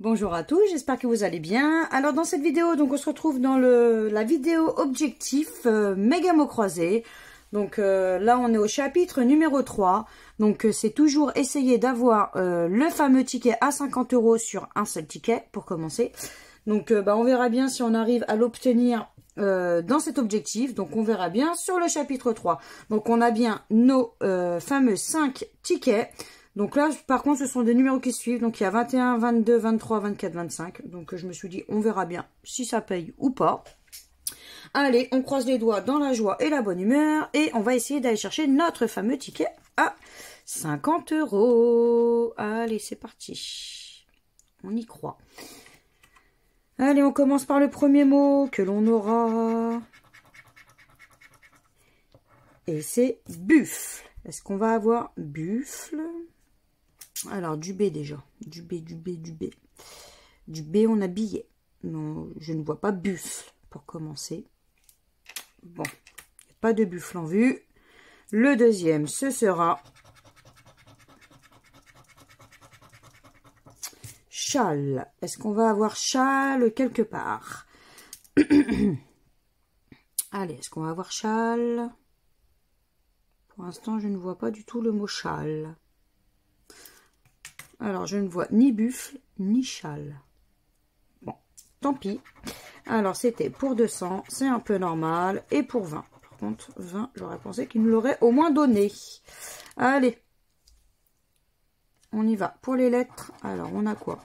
Bonjour à tous, j'espère que vous allez bien. Alors dans cette vidéo, donc on se retrouve dans la vidéo objectif méga mot croisé. Donc là on est au chapitre numéro 3. Donc c'est toujours essayer d'avoir le fameux ticket à 50 € sur un seul ticket pour commencer. Donc on verra bien si on arrive à l'obtenir dans cet objectif. Donc on verra bien sur le chapitre 3. Donc on a bien nos fameux 5 tickets. Donc là, par contre, ce sont des numéros qui suivent. Donc, il y a 21, 22, 23, 24, 25. Donc, je me suis dit, on verra bien si ça paye ou pas. Allez, on croise les doigts dans la joie et la bonne humeur. Et on va essayer d'aller chercher notre fameux ticket à 50 €. Allez, c'est parti. On y croit. Allez, on commence par le premier mot que l'on aura. Et c'est buffle. Est-ce qu'on va avoir buffle ? Alors, du B déjà. Du B. Du B, on a billet. Non, je ne vois pas buffle pour commencer. Bon, pas de buffle en vue. Le deuxième, ce sera châle. Est-ce qu'on va avoir châle quelque part? Allez, est-ce qu'on va avoir châle? Pour l'instant, je ne vois pas du tout le mot châle. Alors, je ne vois ni buffle, ni châle. Bon, tant pis. Alors, c'était pour 200, c'est un peu normal. Et pour 20. Par contre, 20, j'aurais pensé qu'il nous l'aurait au moins donné. Allez. On y va. Pour les lettres, alors, on a quoi?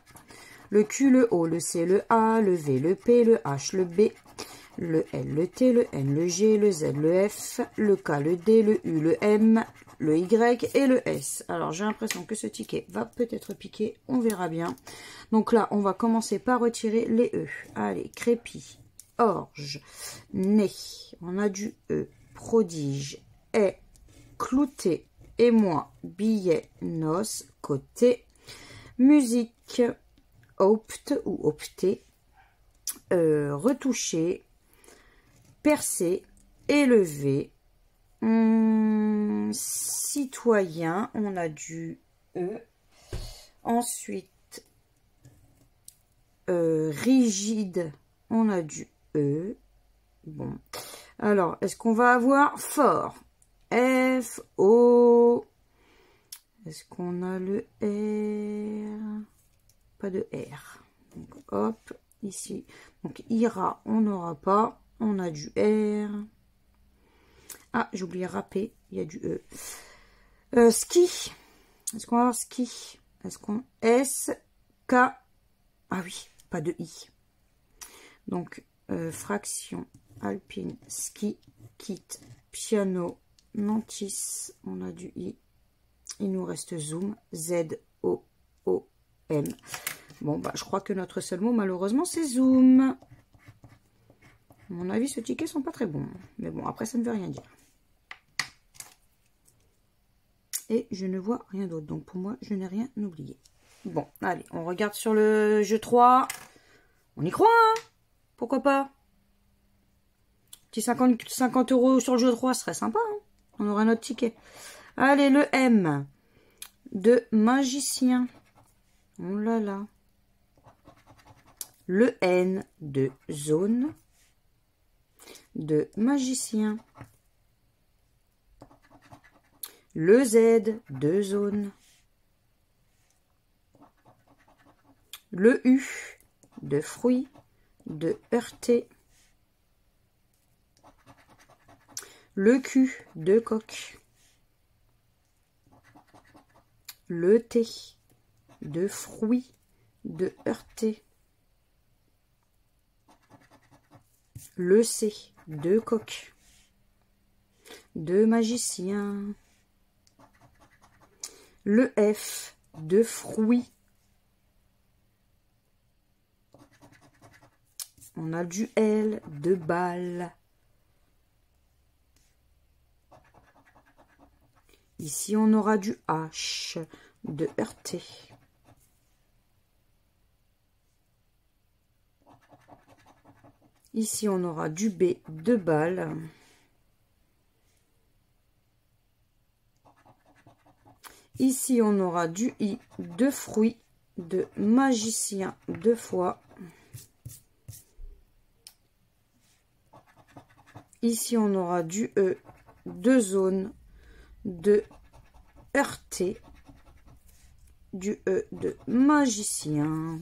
Le Q, le O, le C, le A, le V, le P, le H, le B, le L, le T, le N, le G, le Z, le F, le K, le D, le U, le M, le Y et le S. Alors, j'ai l'impression que ce ticket va peut-être piquer. On verra bien. Donc là, on va commencer par retirer les E. Allez, crépi, orge, nez. On a du E. Prodige, est, clouté, émoi, billet, noce, côté. Musique, opte ou opté. Retouché, percé, élevé. Citoyen, on a du E. Ensuite, rigide, on a du E. Bon. Alors, est-ce qu'on va avoir fort? F, O. Est-ce qu'on a le R? Pas de R. Donc, hop, ici. Donc, ira, on n'aura pas. On a du R. Ah, j'ai oublié râpé, il y a du E. Ski. Est-ce qu'on va avoir ski? Est-ce qu'on... S, K. Ah oui, pas de I. Donc, fraction, alpine, ski, kit, piano, mantis. On a du I. Il nous reste zoom. Z, O, O, M. Bon, bah, je crois que notre seul mot, malheureusement, c'est zoom. À mon avis, ce ticket sont pas très bons. Mais bon, après, ça ne veut rien dire. Et je ne vois rien d'autre. Donc, pour moi, je n'ai rien oublié. Bon, allez, on regarde sur le jeu 3. On y croit, hein? Pourquoi pas? Petit 50 € sur le jeu 3 serait sympa, hein? On aurait notre ticket. Allez, le M de magicien. Oh là là. Le N de zone. De magicien. Le Z de zone. Le U de fruit, de heurté. Le Q de coq. Le T de fruit, de heurté. Le C de coq. De magicien. Le F de fruit. On a du L de balle. Ici, on aura du H de heurté. Ici, on aura du B de balle. Ici, on aura du I de fruits. de magicien 2 fois. Ici, on aura du E, 2 zones, de heurté, du E de magicien.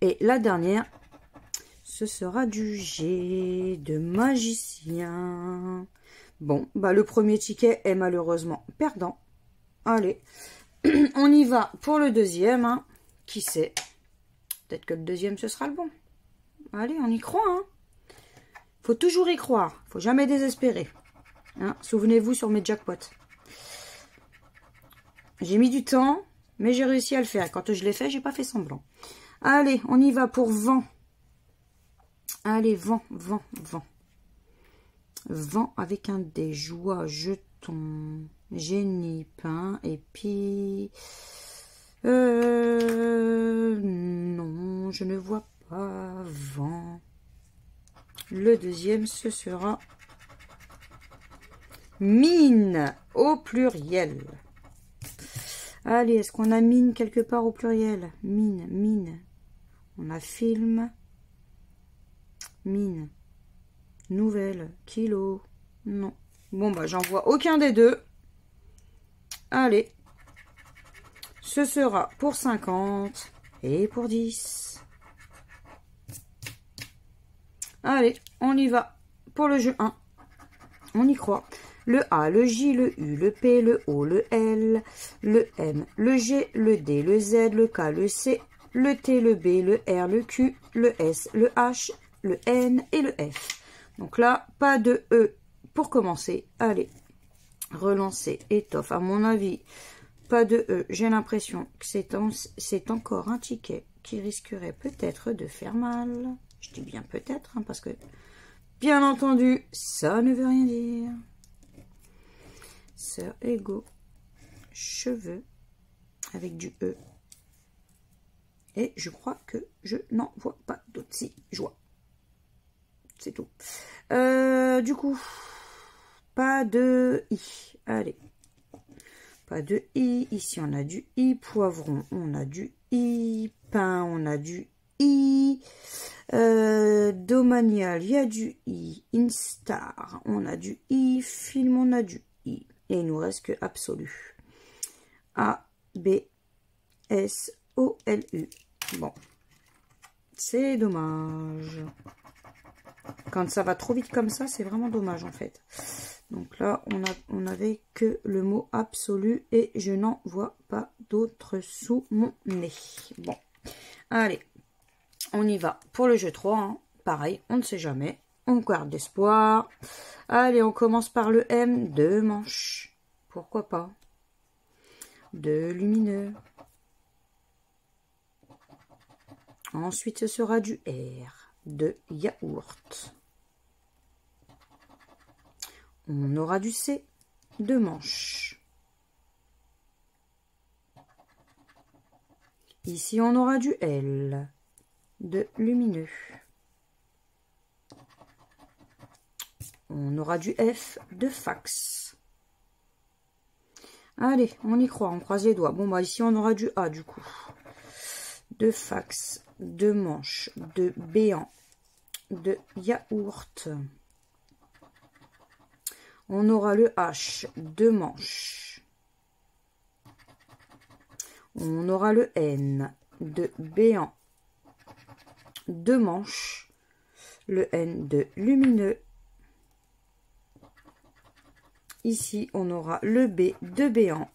Et la dernière, ce sera du G de magicien. Bon, bah le premier ticket est malheureusement perdant. Allez, on y va pour le deuxième. Hein. Qui sait? Peut-être que le deuxième, ce sera le bon. Allez, on y croit. Hein. Faut toujours y croire. Faut jamais désespérer. Hein. Souvenez-vous sur mes jackpots. J'ai mis du temps, mais j'ai réussi à le faire. Quand je l'ai fait, j'ai pas fait semblant. Allez, on y va pour vent. Allez, vent, vent, vent. Vent avec un dé, joie, jeton, génie, pain, et puis... non, je ne vois pas vent. Le deuxième, ce sera mine au pluriel. Allez, est-ce qu'on a mine quelque part au pluriel? Mine, mine. On a film, mine, nouvelle, kilo, non. Bon, bah, j'en vois aucun des deux. Allez, ce sera pour 50 et pour 10. Allez, on y va pour le jeu 1. On y croit. Le A, le J, le U, le P, le O, le L, le M, le G, le D, le Z, le K, le C, le T, le B, le R, le Q, le S, le H, le N et le F. Donc là, pas de E pour commencer. Allez, relancer, étoffe. À mon avis, pas de E. J'ai l'impression que c'est encore un ticket qui risquerait peut-être de faire mal. Je dis bien peut-être, hein, parce que, bien entendu, ça ne veut rien dire. Sœur Ego, cheveux, avec du E. Et je crois que je n'en vois pas d'autres. Si, je vois. C'est tout. Du coup, pas de I. Allez. Pas de I. Ici, on a du I. Poivron, on a du I. Pain, on a du I. Domanial, il y a du I. Instar, on a du I. Film, on a du I. Et il nous reste que absolu. A, B, S, O, L, U. Bon. C'est dommage. Quand ça va trop vite comme ça, c'est vraiment dommage en fait. Donc là, on n'avait que le mot absolu et je n'en vois pas d'autres sous mon nez. Bon. Allez. On y va pour le jeu 3. Hein. Pareil, on ne sait jamais. On garde d'espoir. Allez, on commence par le M. 2 manches. Pourquoi pas? De lumineux. Ensuite, ce sera du R. De yaourt. On aura du C. 2 manches. Ici, on aura du L. De lumineux. On aura du F de fax. Allez, on y croit, on croise les doigts. Bon, bah ici, on aura du A, du coup. De fax, de manche, de béant, de yaourt. On aura le H, de manche. On aura le N, de béant, de manche. Le N de lumineux. Ici, on aura le B de béant.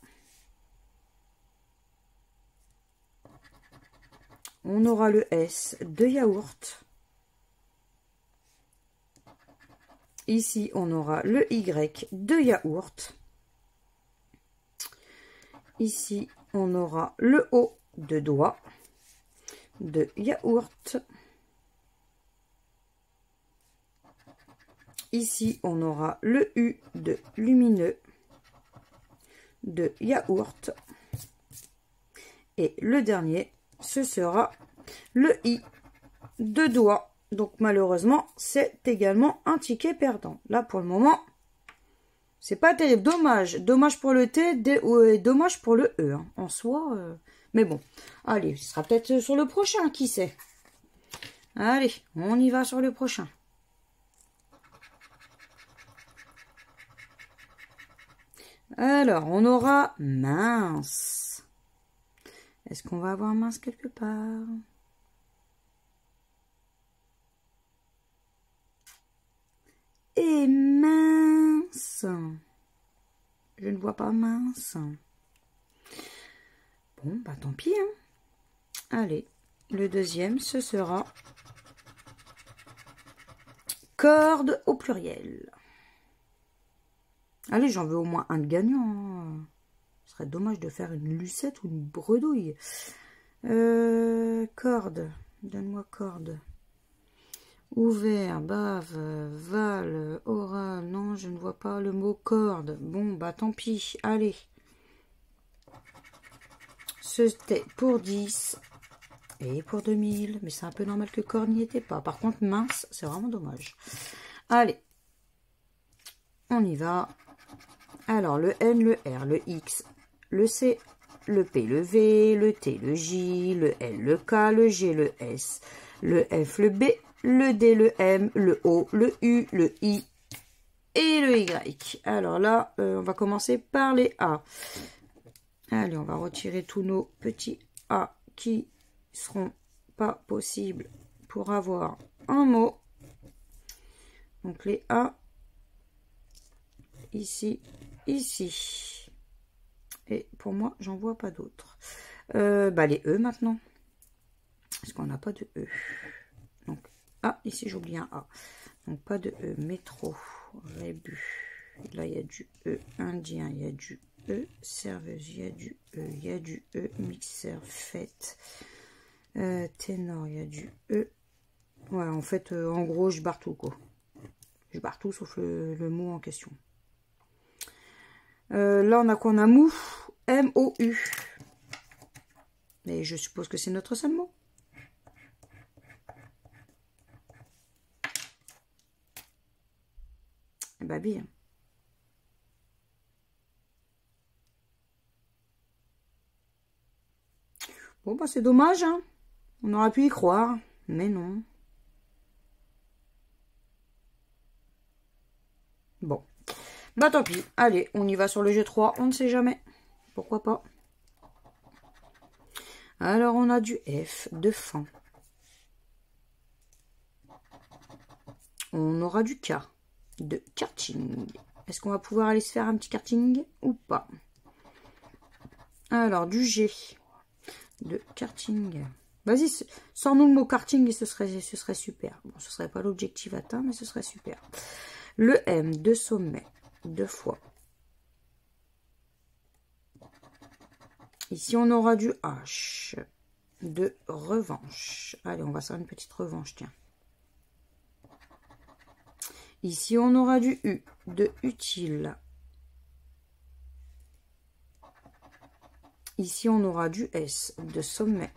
On aura le S de yaourt. Ici, on aura le Y de yaourt. Ici, on aura le O de doigt, de yaourt. Ici, on aura le U de lumineux, de yaourt. Et le dernier, ce sera le I de doigt. Donc, malheureusement, c'est également un ticket perdant. Là, pour le moment, c'est pas terrible. Dommage. Dommage pour le T, dommage pour le E. Hein. En soi, Mais bon, allez, ce sera peut-être sur le prochain, qui sait. Allez, on y va sur le prochain. Alors, on aura mince. Est-ce qu'on va avoir mince quelque part? Et mince. Je ne vois pas mince. Bon, bah tant pis. Hein. Allez, le deuxième, ce sera corde au pluriel. Allez, j'en veux au moins un de gagnant. Hein. Ce serait dommage de faire une lucette ou une bredouille. Corde. Donne-moi corde. Ouvert, bave, val, oral. Non, je ne vois pas le mot corde. Bon, bah tant pis. Allez. C'était pour 10 et pour 2000. Mais c'est un peu normal que corde n'y était pas. Par contre, mince, c'est vraiment dommage. Allez. On y va. Alors, le N, le R, le X, le C, le P, le V, le T, le J, le L, le K, le G, le S, le F, le B, le D, le M, le O, le U, le I et le Y. Alors là, on va commencer par les A. Allez, on va retirer tous nos petits A qui seront pas possibles pour avoir un mot. Donc les A, ici, ici. Et pour moi, j'en vois pas d'autres. Bah les E maintenant. Parce qu'on n'a pas de E. Donc, ah, ici j'oublie un A. Donc pas de E. Métro, rébut. Là, il y a du E. Indien, il y a du E. Serveuse, il y a du E. Il y a du E. Mixeur, fête. Ténor, il y a du E. Ouais, en fait, en gros, je barre tout, quoi. Je barre tout sauf le mot en question. Là, on a quoi? On a mou. M-O-U. Mais je suppose que c'est notre seul mot. Eh ben, bien. Bon, bah, c'est dommage, hein. On aurait pu y croire, mais non. Bon. Bah, tant pis. Allez, on y va sur le G3. On ne sait jamais. Pourquoi pas. Alors, on a du F, de fin. On aura du K, de karting. Est-ce qu'on va pouvoir aller se faire un petit karting ou pas? Alors, du G, de karting. Vas-y, sors-nous le mot karting et ce serait super. Bon, ce serait pas l'objectif atteint, mais ce serait super. Le M, de sommet, 2 fois. Ici, on aura du H, de revanche. Allez, on va faire une petite revanche, tiens. Ici, on aura du U, de utile. Ici, on aura du S, de sommet.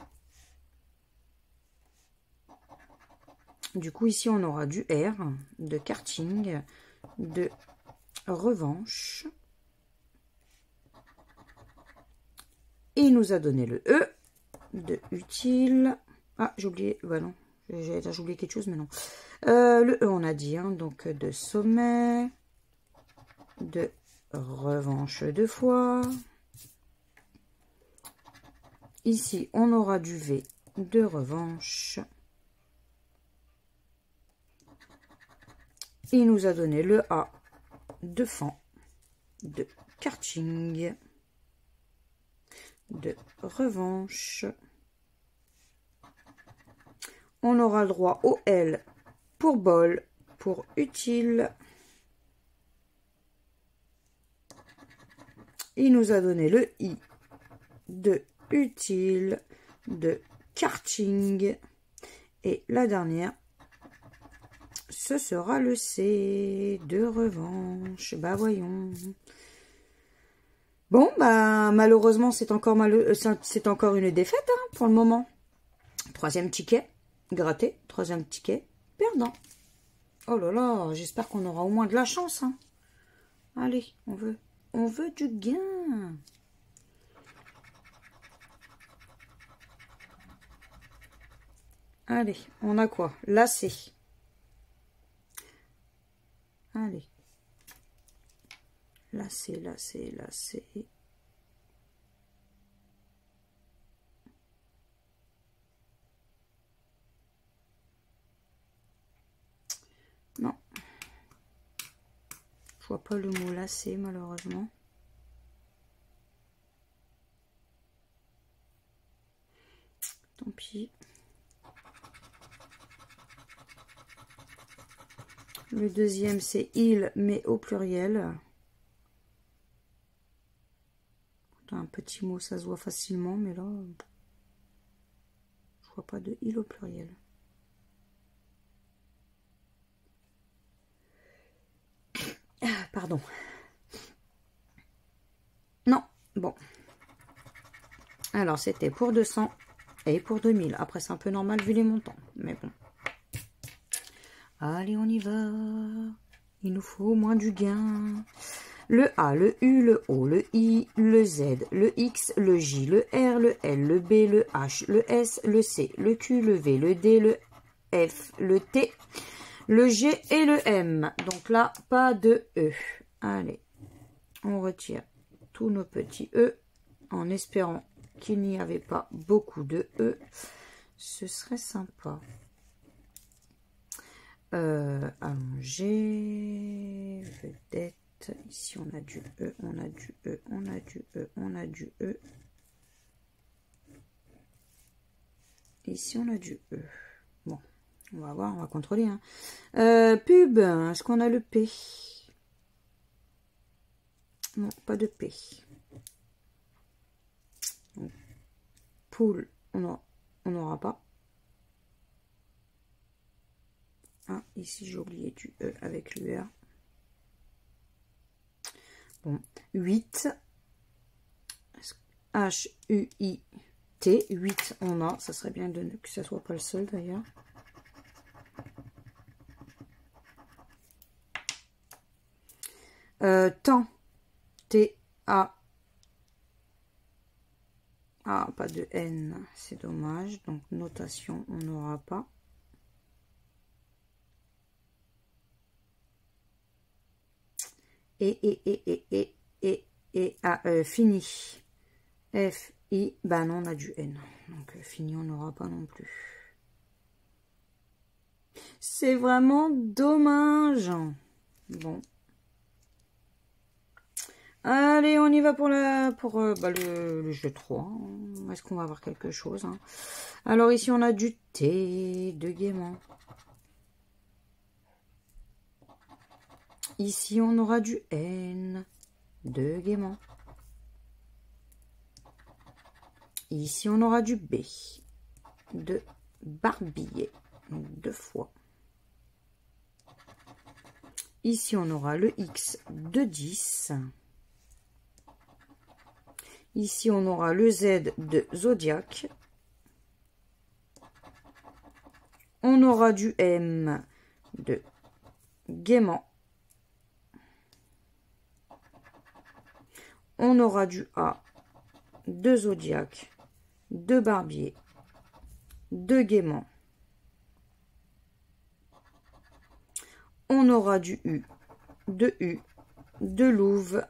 Du coup, ici, on aura du R, de karting, de revanche. Et il nous a donné le E, de utile. Ah, j'ai oublié, bah non, j'ai oublié quelque chose, mais non. Le E, on a dit, hein, donc de sommet, de revanche 2 fois. Ici, on aura du V, de revanche. Il nous a donné le A, de fan, de karting, de revanche. On aura le droit au L pour bol, pour utile. Il nous a donné le I, de utile, de karting. Et la dernière, ce sera le C, de revanche. Bah voyons. Bon, bah malheureusement, c'est encore une défaite, hein, pour le moment. 3e ticket, gratté. 3e ticket, perdant. Oh là là, j'espère qu'on aura au moins de la chance, hein. Allez, on veut du gain. Allez, on a quoi? Lacet. Allez. Lacet, lacet, lacet. Non. Je vois pas le mot lacet, malheureusement. Tant pis. Le deuxième, c'est il, mais au pluriel. Un petit mot, ça se voit facilement, mais là, je vois pas de il au pluriel. Pardon. Non, bon. Alors, c'était pour 200 et pour 2000. Après, c'est un peu normal vu les montants, mais bon. Allez, on y va. Il nous faut au moins du gain. Le A, le U, le O, le I, le Z, le X, le J, le R, le L, le B, le H, le S, le C, le Q, le V, le D, le F, le T, le G et le M. Donc là, pas de E. Allez, on retire tous nos petits E en espérant qu'il n'y avait pas beaucoup de E. Ce serait sympa. Allongé, vedette. Ici, on a du E, on a du E, on a du E, on a du E. Ici, on a du E. Bon, on va voir, on va contrôler. Hein. Pub, est-ce qu'on a le P? Non, pas de P. Donc, poule, on n'aura pas. Ah, ici, j'ai oublié du E avec l'UR. Bon, 8. H-U-I-T. 8, on a. Ça serait bien que ça soit pas le seul d'ailleurs. Temps. T-A. Ah, pas de N. C'est dommage. Donc, notation, on n'aura pas. Et, fini. F, I, bah non, on a du N. Donc, fini, on n'aura pas non plus. C'est vraiment dommage. Bon. Allez, on y va pour le jeu 3. Est-ce qu'on va avoir quelque chose hein? Alors, ici, on a du T de gaiement. Ici, on aura du N de gaiement. Ici, on aura du B de barbier, 2 fois. Ici, on aura le X de 10. Ici, on aura le Z de zodiaque. On aura du M de gaiement. On aura du A de zodiaque, de barbier, de gaiement. On aura du U, de louve.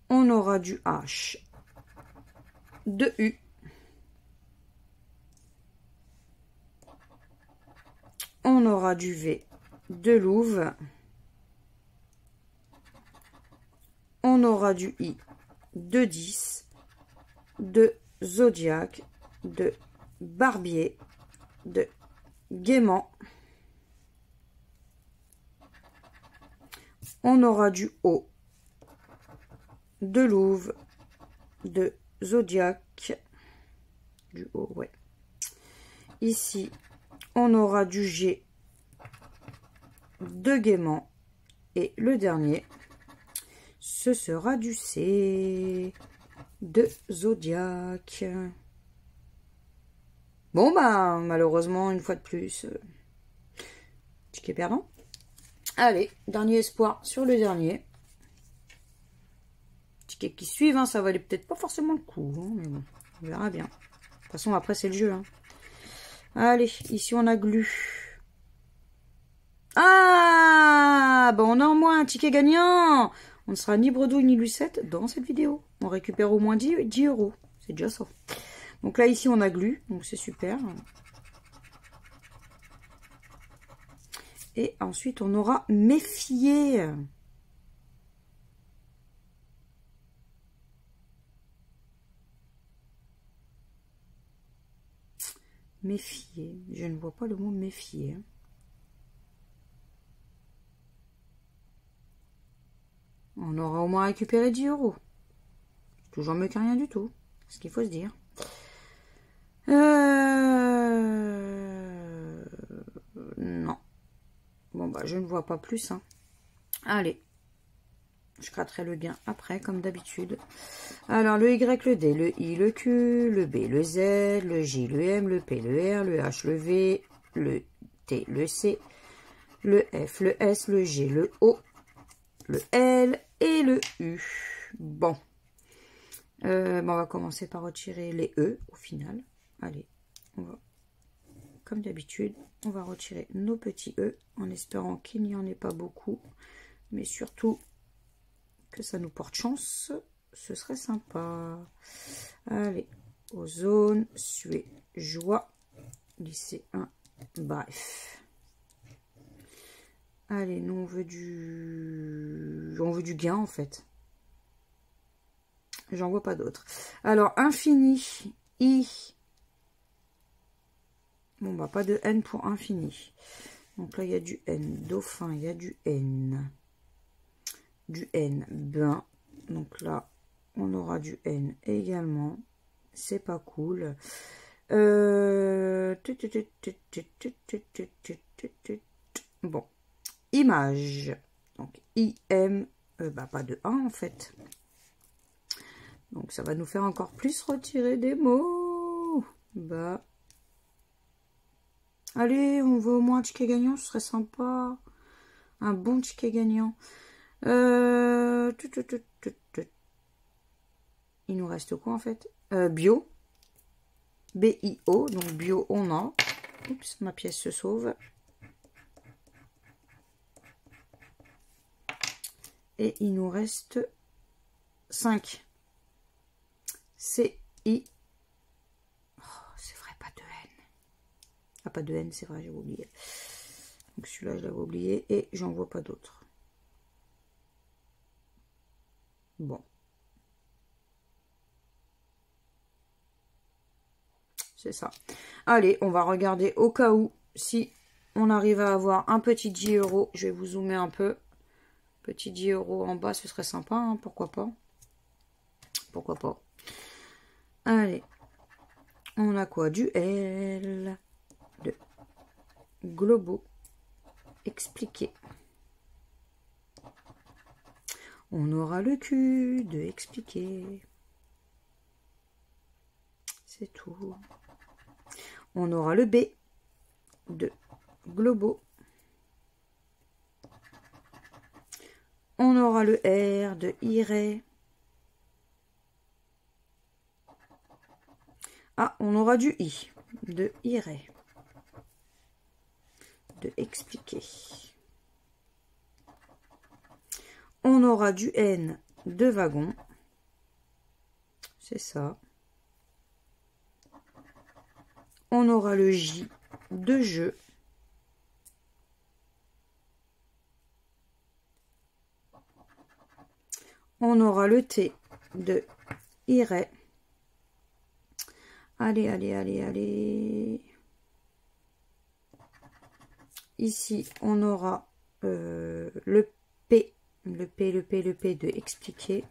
On aura du H, de U. On aura du V, de louve. On aura du I, de 10, de zodiaque, de barbier, de gaiement. On aura du O, de louve, de zodiaque, du O, ouais. Ici, on aura du G, de gaiement, et le dernier, ce sera du C, de zodiaque. Bon, bah, malheureusement, une fois de plus, ticket perdant. Allez, dernier espoir sur le dernier. Tickets qui suivent, hein, ça valait peut-être pas forcément le coup, hein, mais bon, on verra bien. façon, après, c'est le jeu. Hein. Allez, ici, on a glu. Ah, bah on a au moins un ticket gagnant. On ne sera ni bredouille ni lucette dans cette vidéo. On récupère au moins 10 €. C'est déjà ça. Donc là, ici, on a glu. Donc, c'est super. Et ensuite, on aura méfier. Méfier. Je ne vois pas le mot méfier. On aura au moins récupéré 10 €. Toujours mieux que rien du tout. C'est ce qu'il faut se dire. Non. Bon, bah, je ne vois pas plus. Hein. Allez. Je gratterai le gain après, comme d'habitude. Alors, le Y, le D, le I, le Q, le B, le Z, le J, le M, le P, le R, le H, le V, le T, le C, le F, le S, le G, le O, le L et le U. Bon. On va commencer par retirer les E au final. Allez, on va, comme d'habitude, on va retirer nos petits E en espérant qu'il n'y en ait pas beaucoup. Mais surtout que ça nous porte chance, ce serait sympa. Allez, ozone, suer, joie, lycéen, bref. Allez, nous on veut du gain en fait. J'en vois pas d'autres. Alors, infini, I. Bon, bah, pas de N pour infini. Donc là, il y a du N. Dauphin, il y a du N. Du N, ben. Donc là, on aura du N également. C'est pas cool. Bon. Image. Donc, IM. Bah, pas de 1 en fait. Donc, ça va nous faire encore plus retirer des mots. Bah. Allez, on veut au moins un ticket gagnant, ce serait sympa. Un bon ticket gagnant. Il nous reste quoi en fait? Bio. B-I-O. Donc, bio, on a. Oups, ma pièce se sauve. Et il nous reste 5. C-I. Oh, c'est vrai, pas de N. Ah, pas de N, c'est vrai, j'avais oublié. Donc celui-là, je l'avais oublié. Et j'en vois pas d'autres. Bon. C'est ça. Allez, on va regarder au cas où, si on arrive à avoir un petit 10 €. Je vais vous zoomer un peu. Petit 10 € en bas, ce serait sympa, hein, pourquoi pas. Pourquoi pas. Allez. On a quoi? Du L. De globaux. Expliquer. On aura le Q de expliquer. C'est tout. On aura le B de globaux. On aura le R de irait. Ah, on aura du I de irait. De expliquer. On aura du N de wagon. C'est ça. On aura le J de jeu. On aura le T de irait. Allez, allez, allez, allez. Ici, on aura le P. Le P de expliquer.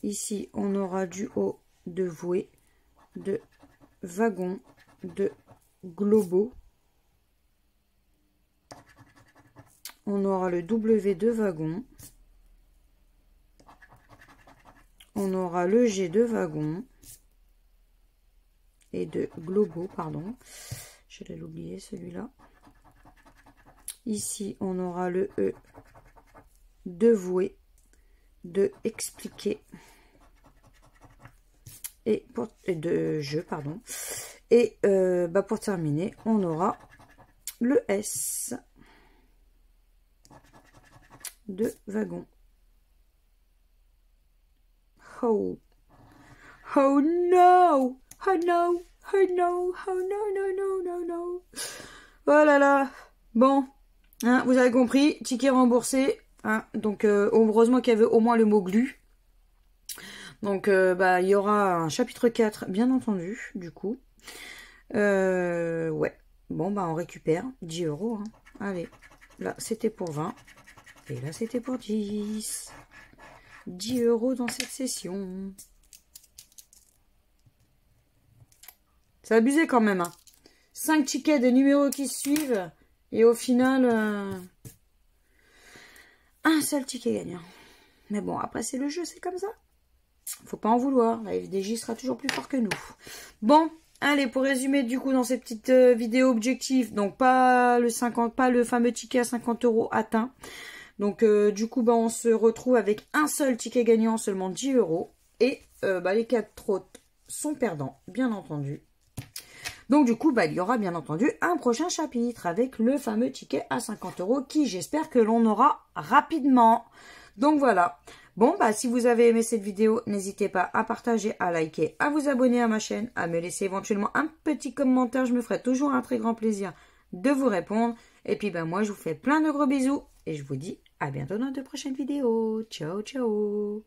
Ici, on aura du O de vouer, de wagon, de globaux. On aura le W de wagon. On aura le G de wagon. Et de globaux, pardon. Je l'ai oublié celui-là. Ici, on aura le E de vouer, de expliquer. Et de jeu, pardon. Et pour terminer, on aura le S de wagon. Oh. Oh no! Oh no! Oh no! Oh no, no, no, no, no! Oh là là! Bon, hein, vous avez compris, ticket remboursé. Hein, donc, heureusement qu'il y avait au moins le mot glu. Donc, il y aura un chapitre 4, bien entendu, du coup. Ouais. Bon, on récupère 10 €. Hein. Allez, là, c'était pour 20. Et là, c'était pour 10. 10 € dans cette session. C'est abusé quand même. Hein. 5 tickets de numéros qui suivent. Et au final, un seul ticket gagnant. Mais bon, après, c'est le jeu, c'est comme ça. Faut pas en vouloir. La FDJ sera toujours plus fort que nous. Bon, allez, pour résumer, du coup, dans ces petites vidéos objectifs, donc pas le fameux ticket à 50 € atteint. Donc, du coup, on se retrouve avec un seul ticket gagnant, seulement 10 €. Et les 4 autres sont perdants, bien entendu. Donc, du coup, il y aura bien entendu un prochain chapitre avec le fameux ticket à 50 € qui, j'espère que l'on aura rapidement. Donc, voilà. Bon, si vous avez aimé cette vidéo, n'hésitez pas à partager, à liker, à vous abonner à ma chaîne, à me laisser éventuellement un petit commentaire. Je me ferai toujours un très grand plaisir de vous répondre. Et puis, moi, je vous fais plein de gros bisous. Et je vous dis à bientôt dans de prochaines vidéos. Ciao, ciao.